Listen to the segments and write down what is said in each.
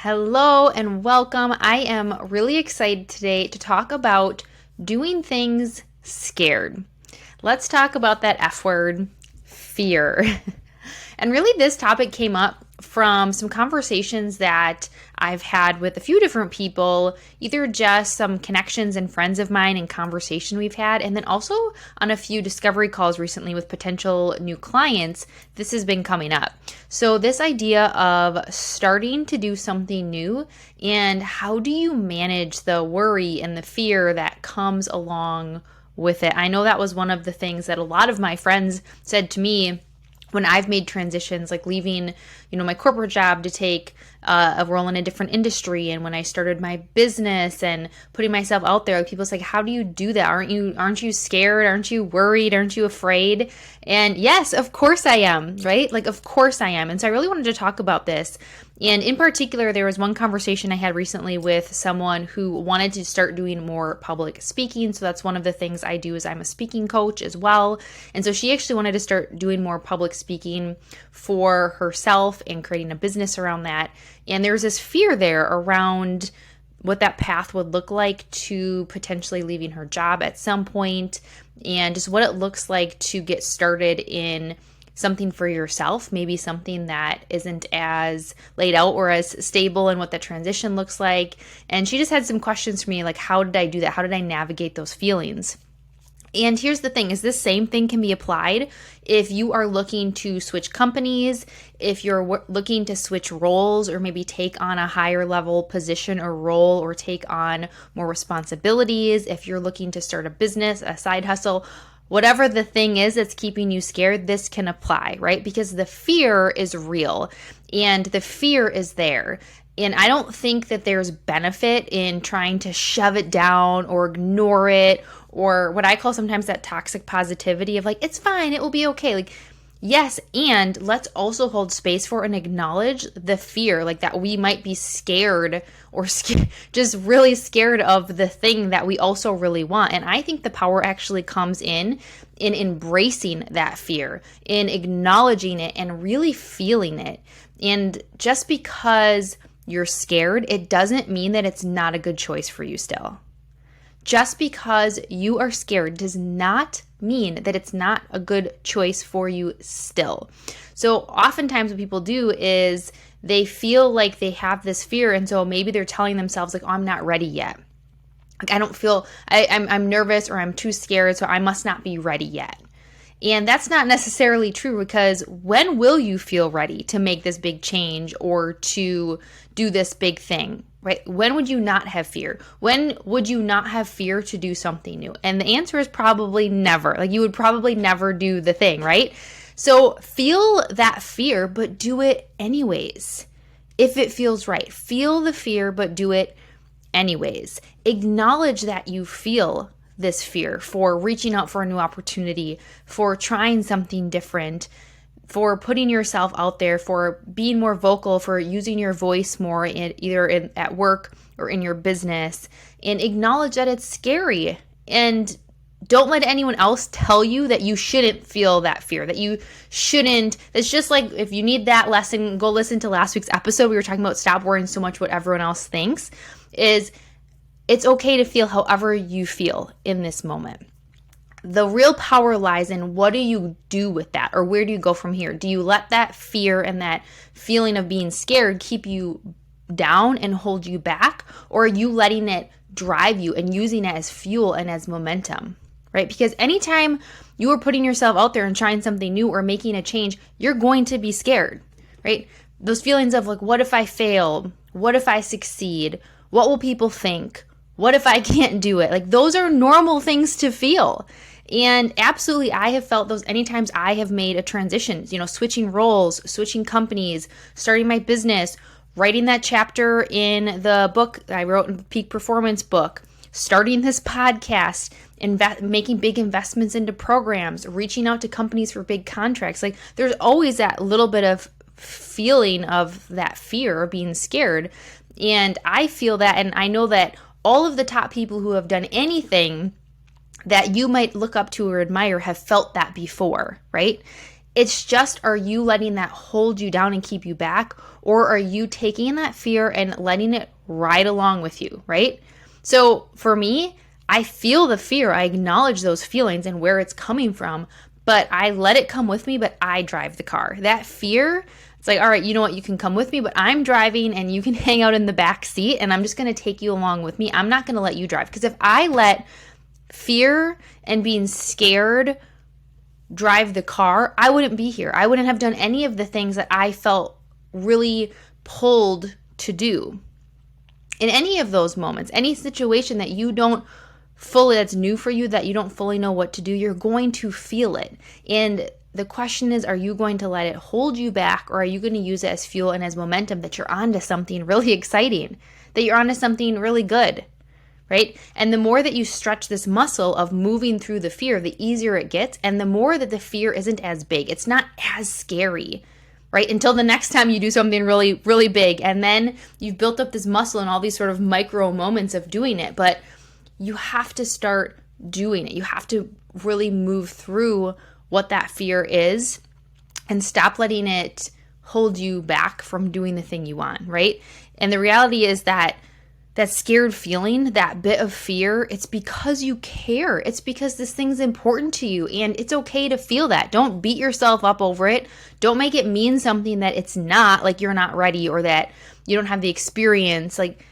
Hello and welcome. I am really excited today to talk about doing things scared. Let's talk about that F word, fear. And really, this topic came up from some conversations that I've had with a few different people, either just some connections and friends of mine and conversation we've had, and then also on a few discovery calls recently with potential new clients. This has been coming up. So, this idea of starting to do something new, and how do you manage the worry and the fear that comes along with it? I know that was one of the things that a lot of my friends said to me when I've made transitions, like leaving, my corporate job to take a role in a different industry, and when I started my business and putting myself out there, people's like, how do you do that? Aren't you scared? Aren't you worried? Aren't you afraid? And yes, of course I am, right? Like, of course I am. And so I really wanted to talk about this. And in particular, there was one conversation I had recently with someone who wanted to start doing more public speaking. So that's one of the things I do, is I'm a speaking coach as well. And so she actually wanted to start doing more public speaking for herself and creating a business around that. And there's this fear there around what that path would look like to potentially leaving her job at some point, and just what it looks like to get started in something for yourself, maybe something that isn't as laid out or as stable, and what the transition looks like. And she just had some questions for me, like, how did I do that? How did I navigate those feelings? And here's the thing, is this same thing can be applied if you are looking to switch companies, if you're looking to switch roles, or maybe take on a higher level position or role, or take on more responsibilities, if you're looking to start a business, a side hustle. Whatever the thing is that's keeping you scared, this can apply, right? Because the fear is real and the fear is there. And I don't think that there's benefit in trying to shove it down or ignore it, or what I call sometimes that toxic positivity of like, it's fine, it will be okay. Like, yes, and let's also hold space for and acknowledge the fear, like that we might be scared or just really scared of the thing that we also really want. And I think the power actually comes in embracing that fear, in acknowledging it and really feeling it. And just because you're scared, it doesn't mean that it's not a good choice for you still. Just because you are scared does not mean that it's not a good choice for you still. So oftentimes what people do is they feel like they have this fear, and so maybe they're telling themselves like, oh, I'm not ready yet. Like, I don't feel, I'm nervous, or I'm too scared, so I must not be ready yet. And that's not necessarily true, because when will you feel ready to make this big change or to do this big thing, right? When would you not have fear? When would you not have fear to do something new? And the answer is probably never. Like, you would probably never do the thing, right? So feel that fear, but do it anyways. If it feels right, feel the fear, but do it anyways. Acknowledge that you feel this fear for reaching out for a new opportunity, for trying something different, for putting yourself out there, for being more vocal, for using your voice more at work or in your business, and acknowledge that it's scary. And don't let anyone else tell you that you shouldn't feel that fear, that you shouldn't. It's just like, if you need that lesson, go listen to last week's episode. We were talking about stop worrying so much what everyone else thinks. It's okay to feel however you feel in this moment. The real power lies in, what do you do with that, or where do you go from here? Do you let that fear and that feeling of being scared keep you down and hold you back, or are you letting it drive you and using it as fuel and as momentum, right? Because anytime you are putting yourself out there and trying something new or making a change, you're going to be scared, right? Those feelings of like, what if I fail? What if I succeed? What will people think? What if I can't do it? Like, those are normal things to feel. And absolutely, I have felt those anytime I have made a transition, switching roles, switching companies, starting my business, writing that chapter in the book I wrote in Peak Performance book, starting this podcast, making big investments into programs, reaching out to companies for big contracts. Like, there's always that little bit of feeling of that fear of being scared. And I feel that, and I know that all of the top people who have done anything that you might look up to or admire have felt that before, right? It's just, are you letting that hold you down and keep you back? Or are you taking that fear and letting it ride along with you, right? So for me, I feel the fear. I acknowledge those feelings and where it's coming from, but I let it come with me, but I drive the car. That fear, it's like, all right, you know what? You can come with me, but I'm driving and you can hang out in the back seat and I'm just going to take you along with me. I'm not going to let you drive. Because if I let fear and being scared drive the car, I wouldn't be here. I wouldn't have done any of the things that I felt really pulled to do. In any of those moments, any situation that you don't fully, that's new for you, that you don't fully know what to do, you're going to feel it. And the question is, are you going to let it hold you back, or are you going to use it as fuel and as momentum that you're onto something really exciting, that you're onto something really good, right? And the more that you stretch this muscle of moving through the fear, the easier it gets, and the more that the fear isn't as big. It's not as scary, right? Until the next time you do something really, really big, and then you've built up this muscle and all these sort of micro moments of doing it. But you have to start doing it. You have to really move through what that fear is and stop letting it hold you back from doing the thing you want, right? And the reality is that scared feeling, that bit of fear, it's because you care. It's because this thing's important to you, and it's okay to feel that. Don't beat yourself up over it. Don't make it mean something that it's not, like you're not ready or that you don't have the experience. Like,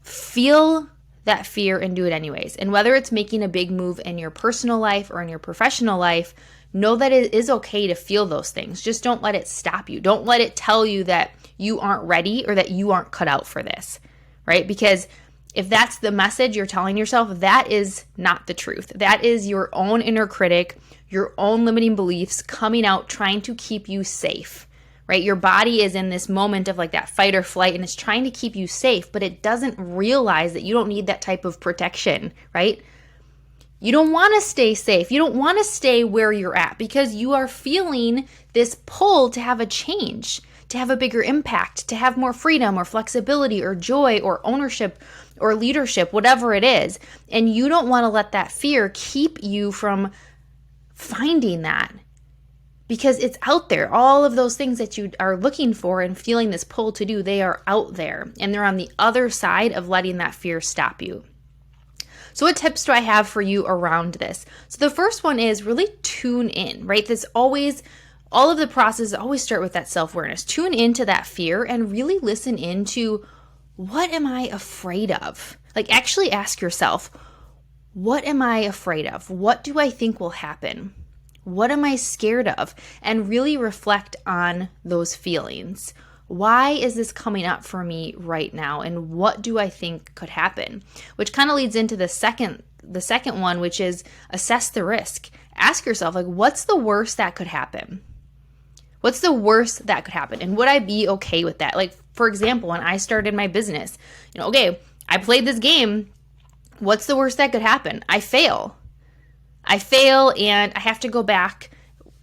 feel that fear and do it anyways. And whether it's making a big move in your personal life or in your professional life, know that it is okay to feel those things. Just don't let it stop you. Don't let it tell you that you aren't ready or that you aren't cut out for this, right? Because if that's the message you're telling yourself, that is not the truth. That is your own inner critic, your own limiting beliefs coming out, trying to keep you safe, right? Your body is in this moment of like that fight or flight, and it's trying to keep you safe, but it doesn't realize that you don't need that type of protection, right? You don't want to stay safe. You don't want to stay where you're at because you are feeling this pull to have a change, to have a bigger impact, to have more freedom or flexibility or joy or ownership or leadership, whatever it is. And you don't want to let that fear keep you from finding that, because it's out there. All of those things that you are looking for and feeling this pull to do, they are out there, and they're on the other side of letting that fear stop you. So what tips do I have for you around this? So the first one is really tune in, right? All of the processes always start with that self-awareness. Tune into that fear and really listen into, what am I afraid of? Like, actually ask yourself, what am I afraid of? What do I think will happen? What am I scared of? And really reflect on those feelings. Why is this coming up for me right now? And what do I think could happen? Which kind of leads into the second one, which is assess the risk. Ask yourself, like, what's the worst that could happen? What's the worst that could happen? And would I be okay with that? Like, for example, when I started my business, okay, I played this game. What's the worst that could happen? I fail and I have to go back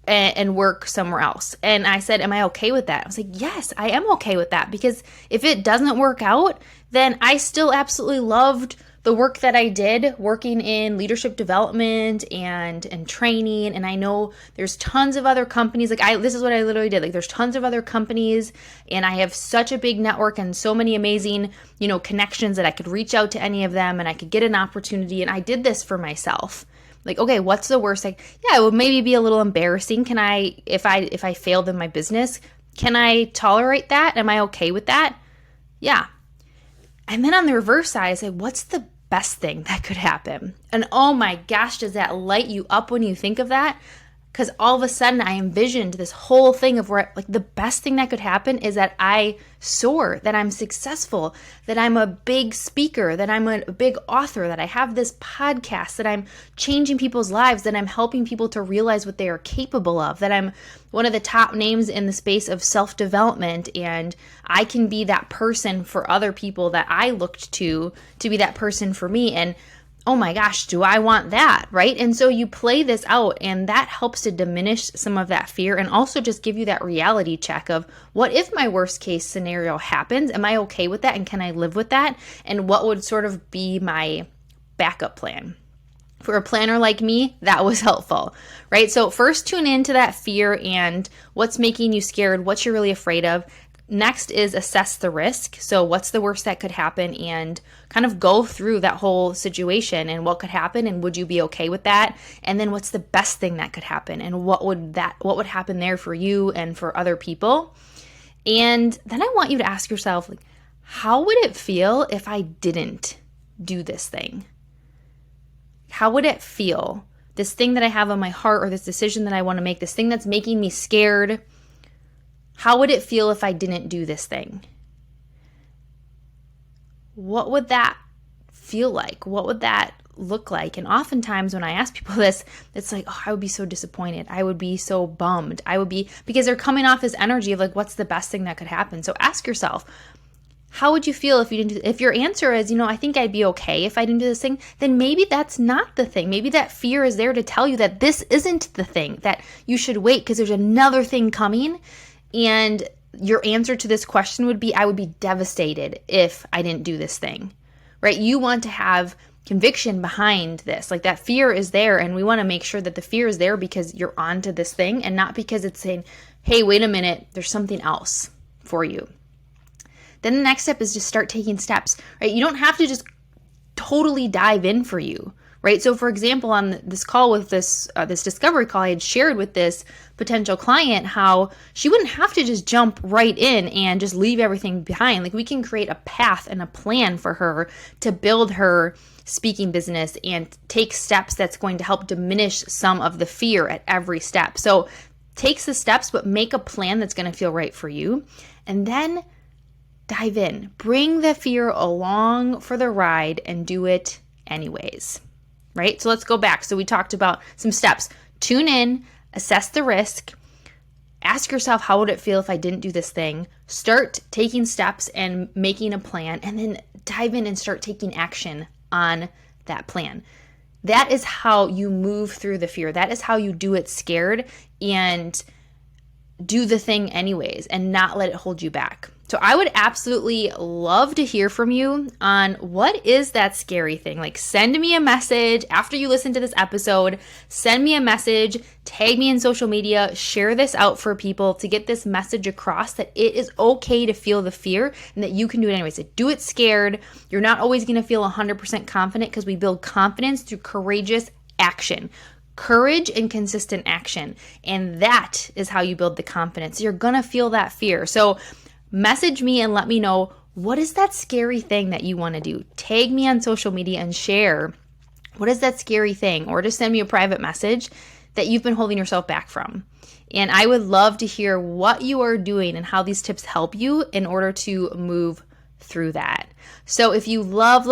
and work somewhere else. And I said, am I okay with that? I was like, yes, I am okay with that, because if it doesn't work out, then I still absolutely loved the work that I did working in leadership development and training. And I know there's tons of other companies. This is what I literally did. Like, there's tons of other companies, and I have such a big network and so many amazing, connections that I could reach out to any of them and I could get an opportunity. And I did this for myself. Like, okay, what's the worst? Like, yeah, it would maybe be a little embarrassing. If I failed in my business, can I tolerate that? Am I okay with that? Yeah. And then on the reverse side, I say, what's the best thing that could happen? And oh my gosh, does that light you up when you think of that? Because all of a sudden I envisioned this whole thing of where, like, the best thing that could happen is that I soar, that I'm successful, that I'm a big speaker, that I'm a big author, that I have this podcast, that I'm changing people's lives, that I'm helping people to realize what they are capable of, that I'm one of the top names in the space of self-development, and I can be that person for other people that I looked to be that person for me. And oh my gosh, do I want that, right? And so you play this out, and that helps to diminish some of that fear and also just give you that reality check of, what if my worst case scenario happens? Am I okay with that? And can I live with that? And what would sort of be my backup plan? For a planner like me, that was helpful, right? So first tune into that fear and what's making you scared, what you're really afraid of. Next is assess the risk. So what's the worst that could happen, and kind of go through that whole situation and what could happen and would you be okay with that? And then what's the best thing that could happen and what would happen there for you and for other people? And then I want you to ask yourself, like, how would it feel if I didn't do this thing? How would it feel? This thing that I have on my heart, or this decision that I want to make, this thing that's making me scared, how would it feel if I didn't do this thing? What would that feel like? What would that look like? And oftentimes when I ask people this, it's like, oh, I would be so disappointed. I would be so bummed. Because they're coming off this energy of like, what's the best thing that could happen? So ask yourself, how would you feel if you didn't if your answer is, I think I'd be okay if I didn't do this thing, then maybe that's not the thing. Maybe that fear is there to tell you that this isn't the thing, that you should wait because there's another thing coming. And your answer to this question would be, I would be devastated if I didn't do this thing, right? You want to have conviction behind this. Like, that fear is there, and we want to make sure that the fear is there because you're onto this thing and not because it's saying, hey, wait a minute, there's something else for you. Then the next step is just start taking steps, right? You don't have to just totally dive in for you, right? So for example, on this call with this discovery call, I had shared with this potential client how she wouldn't have to just jump right in and just leave everything behind. Like, we can create a path and a plan for her to build her speaking business and take steps that's going to help diminish some of the fear at every step. So take the steps, but make a plan that's going to feel right for you. And then dive in. Bring the fear along for the ride and do it anyways, right? So let's go back. So we talked about some steps. Tune in, assess the risk, ask yourself, how would it feel if I didn't do this thing? Start taking steps and making a plan, and then dive in and start taking action on that plan. That is how you move through the fear. That is how you do it scared and do the thing anyways and not let it hold you back. So I would absolutely love to hear from you on what is that scary thing. Like, send me a message after you listen to this episode. Send me a message, tag me in social media, share this out for people to get this message across that it is okay to feel the fear and that you can do it anyways. So do it scared. You're not always going to feel 100% confident, because we build confidence through courageous action. Courage and consistent action. And that is how you build the confidence. You're going to feel that fear. So message me and let me know, what is that scary thing that you want to do? Tag me on social media and share, what is that scary thing? Or just send me a private message that you've been holding yourself back from. And I would love to hear what you are doing and how these tips help you in order to move through that. So if you love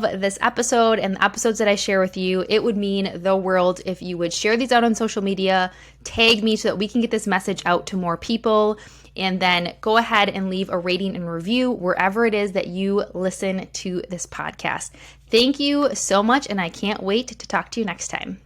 this episode and the episodes that I share with you, it would mean the world if you would share these out on social media, tag me so that we can get this message out to more people, and then go ahead and leave a rating and review wherever it is that you listen to this podcast. Thank you so much, and I can't wait to talk to you next time.